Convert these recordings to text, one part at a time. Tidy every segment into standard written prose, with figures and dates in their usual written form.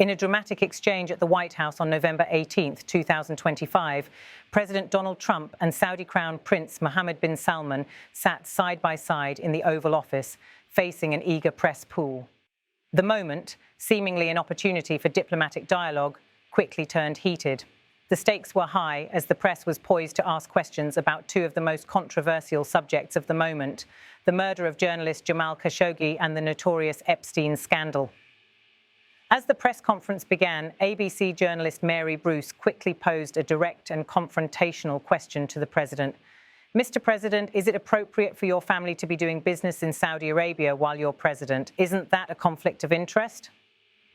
In a dramatic exchange at the White House on November 18, 2025, President Donald Trump and Saudi Crown Prince Mohammed bin Salman sat side by side in the Oval Office, facing an eager press pool. The moment, seemingly an opportunity for diplomatic dialogue, quickly turned heated. The stakes were high as the press was poised to ask questions about two of the most controversial subjects of the moment: the murder of journalist Jamal Khashoggi and the notorious Epstein scandal. As the press conference began, ABC journalist Mary Bruce quickly posed a direct and confrontational question to the president. Mr. President, is it appropriate for your family to be doing business in Saudi Arabia while you're president? Isn't that a conflict of interest?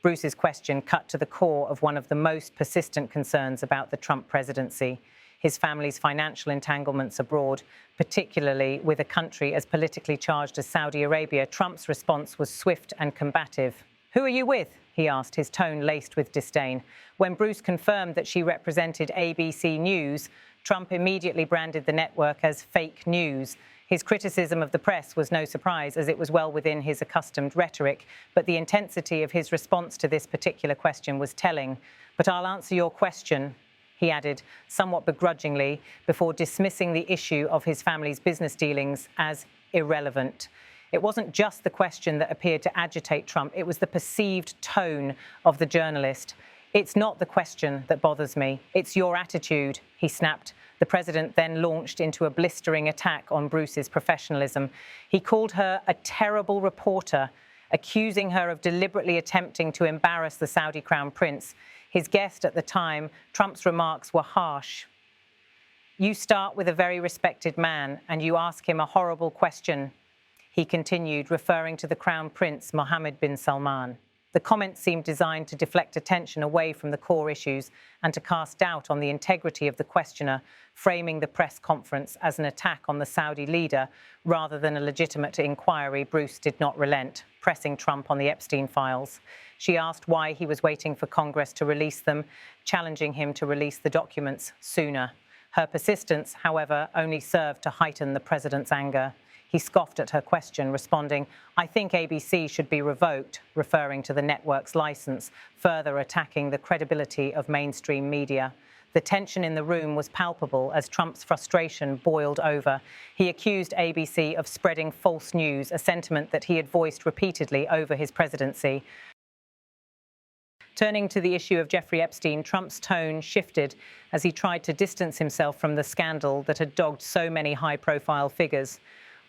Bruce's question cut to the core of one of the most persistent concerns about the Trump presidency: his family's financial entanglements abroad, particularly with a country as politically charged as Saudi Arabia. Trump's response was swift and combative. "Who are you with?" he asked, his tone laced with disdain. When Bruce confirmed that she represented ABC News, Trump immediately branded the network as fake news. His criticism of the press was no surprise, as it was well within his accustomed rhetoric, but the intensity of his response to this particular question was telling. "But I'll answer your question," he added, somewhat begrudgingly, before dismissing the issue of his family's business dealings as irrelevant. It wasn't just the question that appeared to agitate Trump, it was the perceived tone of the journalist. "It's not the question that bothers me, it's your attitude," he snapped. The president then launched into a blistering attack on Bruce's professionalism. He called her a terrible reporter, accusing her of deliberately attempting to embarrass the Saudi Crown Prince. His guest at the time, Trump's remarks were harsh. "You start with a very respected man and you ask him a horrible question," he continued, referring to the Crown Prince, Mohammed bin Salman. The comment seemed designed to deflect attention away from the core issues and to cast doubt on the integrity of the questioner, framing the press conference as an attack on the Saudi leader rather than a legitimate inquiry. Bruce did not relent, pressing Trump on the Epstein files. She asked why he was waiting for Congress to release them, challenging him to release the documents sooner. Her persistence, however, only served to heighten the president's anger. He scoffed at her question, responding, "I think ABC should be revoked," referring to the network's license, further attacking the credibility of mainstream media. The tension in the room was palpable as Trump's frustration boiled over. He accused ABC of spreading false news, a sentiment that he had voiced repeatedly over his presidency. Turning to the issue of Jeffrey Epstein, Trump's tone shifted as he tried to distance himself from the scandal that had dogged so many high-profile figures.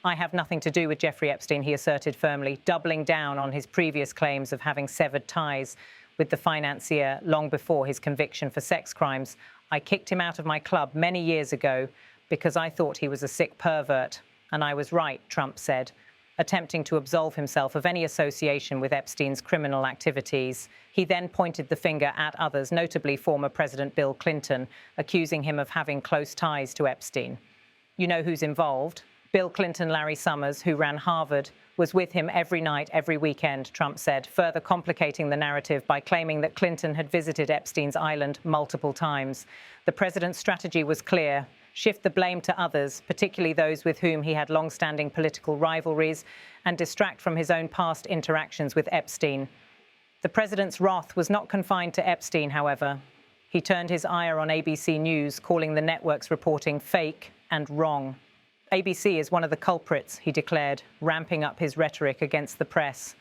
"I have nothing to do with Jeffrey Epstein," he asserted firmly, doubling down on his previous claims of having severed ties with the financier long before his conviction for sex crimes. "I kicked him out of my club many years ago because I thought he was a sick pervert. And I was right," Trump said, attempting to absolve himself of any association with Epstein's criminal activities. He then pointed the finger at others, notably former President Bill Clinton, accusing him of having close ties to Epstein. "You know who's involved? Bill Clinton, Larry Summers, who ran Harvard, was with him every night, every weekend," Trump said, further complicating the narrative by claiming that Clinton had visited Epstein's island multiple times. The president's strategy was clear: shift the blame to others, particularly those with whom he had long-standing political rivalries, and distract from his own past interactions with Epstein. The president's wrath was not confined to Epstein, however. He turned his ire on ABC News, calling the network's reporting fake and wrong. "ABC is one of the culprits," he declared, ramping up his rhetoric against the press.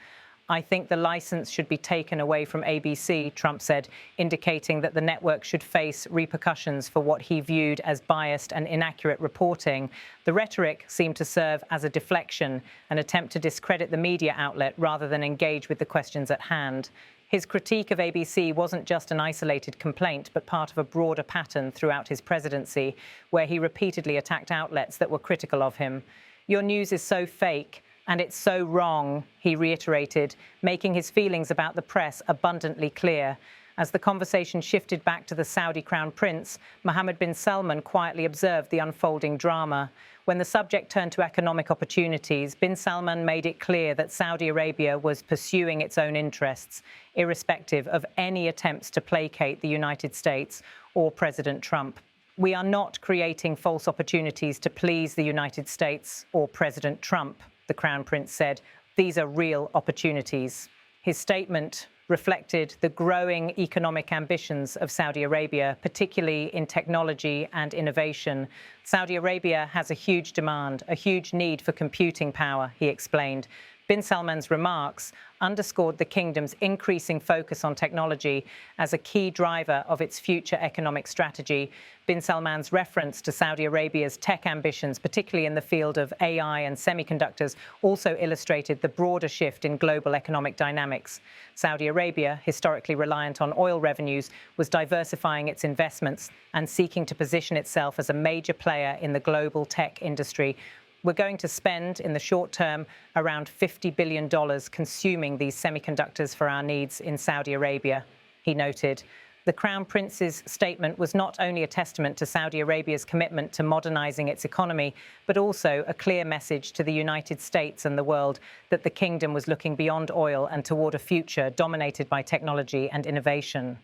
"I think the license should be taken away from ABC," Trump said, indicating that the network should face repercussions for what he viewed as biased and inaccurate reporting. The rhetoric seemed to serve as a deflection, an attempt to discredit the media outlet rather than engage with the questions at hand. His critique of ABC wasn't just an isolated complaint, but part of a broader pattern throughout his presidency, where he repeatedly attacked outlets that were critical of him. "Your news is so fake, and it's so wrong," he reiterated, making his feelings about the press abundantly clear. As the conversation shifted back to the Saudi Crown Prince, Mohammed bin Salman quietly observed the unfolding drama. When the subject turned to economic opportunities, bin Salman made it clear that Saudi Arabia was pursuing its own interests, irrespective of any attempts to placate the United States or President Trump. "We are not creating false opportunities to please the United States or President Trump," the Crown Prince said. "These are real opportunities." His statement reflected the growing economic ambitions of Saudi Arabia, particularly in technology and innovation. Saudi Arabia has a huge demand, a huge need for computing power, he explained. Bin Salman's remarks underscored the kingdom's increasing focus on technology as a key driver of its future economic strategy. Bin Salman's reference to Saudi Arabia's tech ambitions, particularly in the field of AI and semiconductors, also illustrated the broader shift in global economic dynamics. Saudi Arabia, historically reliant on oil revenues, was diversifying its investments and seeking to position itself as a major player in the global tech industry. We're going to spend, in the short term, around $50 billion consuming these semiconductors for our needs in Saudi Arabia, he noted. The Crown Prince's statement was not only a testament to Saudi Arabia's commitment to modernizing its economy, but also a clear message to the United States and the world that the kingdom was looking beyond oil and toward a future dominated by technology and innovation.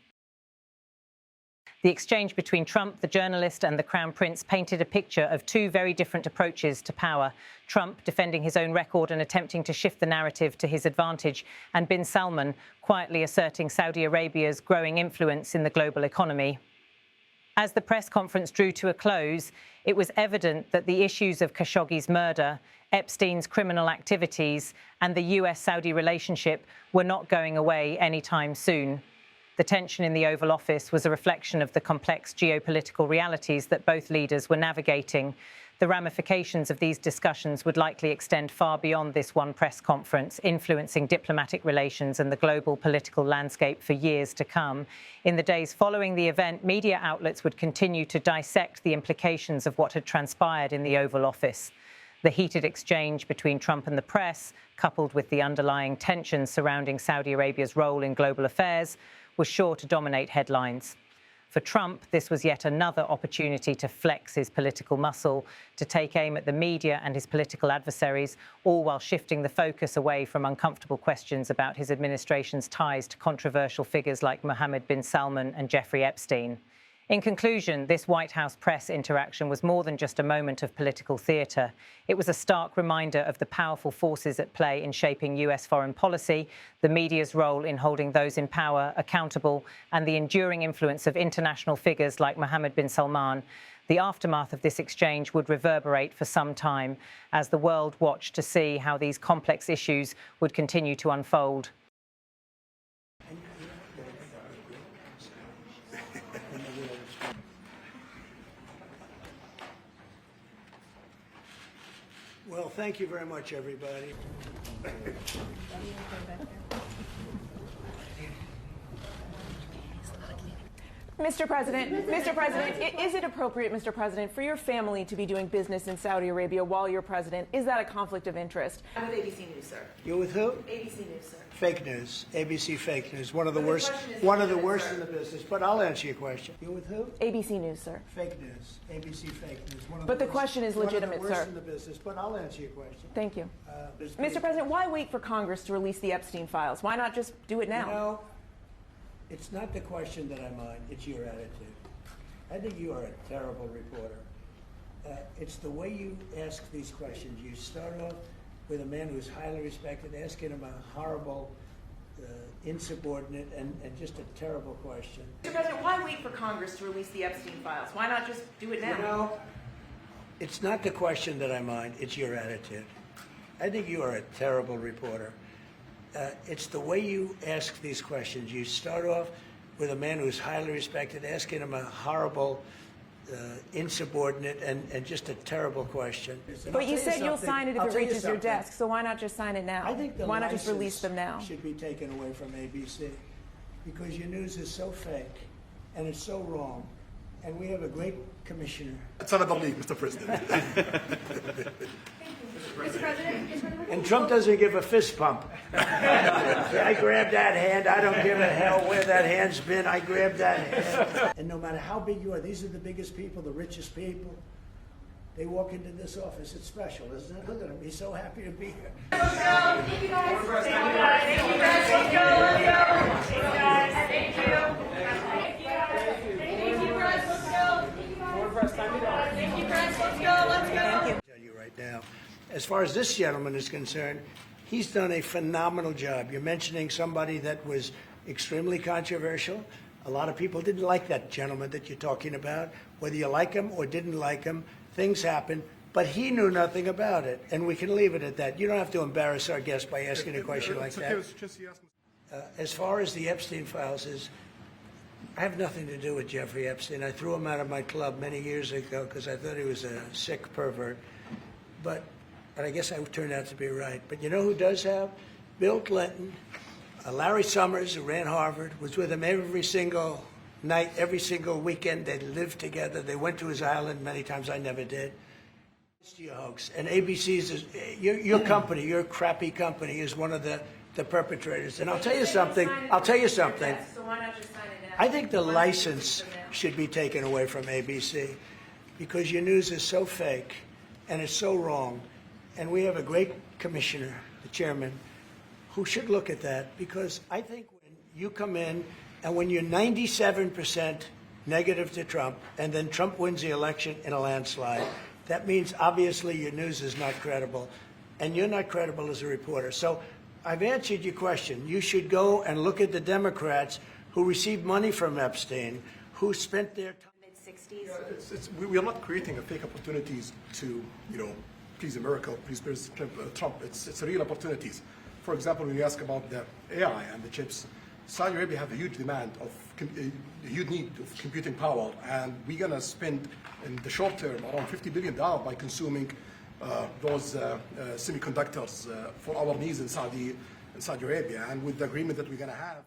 The exchange between Trump, the journalist, and the Crown Prince painted a picture of two very different approaches to power. Trump defending his own record and attempting to shift the narrative to his advantage, and Bin Salman quietly asserting Saudi Arabia's growing influence in the global economy. As the press conference drew to a close, it was evident that the issues of Khashoggi's murder, Epstein's criminal activities, and the US-Saudi relationship were not going away anytime soon. The tension in the Oval Office was a reflection of the complex geopolitical realities that both leaders were navigating. The ramifications of these discussions would likely extend far beyond this one press conference, influencing diplomatic relations and the global political landscape for years to come. In the days following the event, media outlets would continue to dissect the implications of what had transpired in the Oval Office. The heated exchange between Trump and the press, coupled with the underlying tensions surrounding Saudi Arabia's role in global affairs, was sure to dominate headlines. For Trump, this was yet another opportunity to flex his political muscle, to take aim at the media and his political adversaries, all while shifting the focus away from uncomfortable questions about his administration's ties to controversial figures like Mohammed bin Salman and Jeffrey Epstein. In conclusion, this White House press interaction was more than just a moment of political theatre. It was a stark reminder of the powerful forces at play in shaping US foreign policy, the media's role in holding those in power accountable, and the enduring influence of international figures like Mohammed bin Salman. The aftermath of this exchange would reverberate for some time as the world watched to see how these complex issues would continue to unfold. Well, thank you very much, everybody. Mr. President, is it appropriate, Mr. President, for your family to be doing business in Saudi Arabia while you're president? Is that a conflict of interest? I'm with ABC News, sir. You're with who? ABC News, sir. Fake news. ABC fake news. One of the worst in the business. But I'll answer your question. You're with who? ABC News, sir. Fake news. ABC fake news. But the question is legitimate, sir. One of the worst sir. in the business. But I'll answer your question. Thank you. Mr. President, why wait for Congress to release the Epstein files? Why not just do it now? You know, it's not the question that I mind. It's your attitude. I think you are a terrible reporter. It's the way you ask these questions. You start off with a man who's highly respected, asking him a horrible, insubordinate, and just a terrible question. Mr. President, why wait for Congress to release the Epstein files? Why not just do it now? You know, it's not the question that I mind. It's your attitude. I think you are a terrible reporter. It's the way you ask these questions. You start off with a man who's highly respected, asking him a horrible, insubordinate, and just a terrible question. But you said you'll sign it if it reaches your desk, so why not just sign it now? I think why not just release them now? Should be taken away from ABC because your news is so fake and it's so wrong, and we have a great commissioner. That's not a league, Mr. President. Mr. President? And Trump doesn't give a fist pump. I grabbed that hand. I don't give a hell where that hand's been. I grabbed that hand. And no matter how big you are, these are the biggest people, the richest people. They walk into this office. It's special, isn't it? Look at him. He's so happy to be here. Thank you, guys. Thank you, guys. Thank you, guys. Let's go. Let's go. Thank you, guys. Thank you. Thank you, guys. Thank you, guys. Let's go. Thank you, guys. Thank you, guys. Let's go. Let's go. I'll tell you right now. As far as this gentleman is concerned, he's done a phenomenal job. You're mentioning somebody that was extremely controversial. A lot of people didn't like that gentleman that you're talking about. Whether you like him or didn't like him, things happen. But he knew nothing about it, and we can leave it at that. You don't have to embarrass our guest by asking a question like that. As far as the Epstein files is, I have nothing to do with Jeffrey Epstein. I threw him out of my club many years ago because I thought he was a sick pervert. But I guess I turned out to be right. But you know who does have? Bill Clinton, Larry Summers, who ran Harvard, was with him every single night, every single weekend. They lived together. They went to his island many times. I never did. It's your hoax. And ABC's, your company, your crappy company, is one of the perpetrators. And I'll tell you something. I think the license should be taken away from ABC because your news is so fake and it's so wrong. And we have a great commissioner, the chairman, who should look at that, because I think when you come in and when you're 97% negative to Trump and then Trump wins the election in a landslide, that means obviously your news is not credible and you're not credible as a reporter. So I've answered your question. You should go and look at the Democrats who received money from Epstein, who spent their time. Mid-60s. We are not creating fake opportunities to, please America, please Trump. It's real opportunities. For example, when you ask about the AI and the chips, Saudi Arabia have a huge demand of, a huge need of computing power, and we're going to spend in the short term around $50 billion by consuming those semiconductors for our needs in Saudi Arabia. And with the agreement that we're going to have.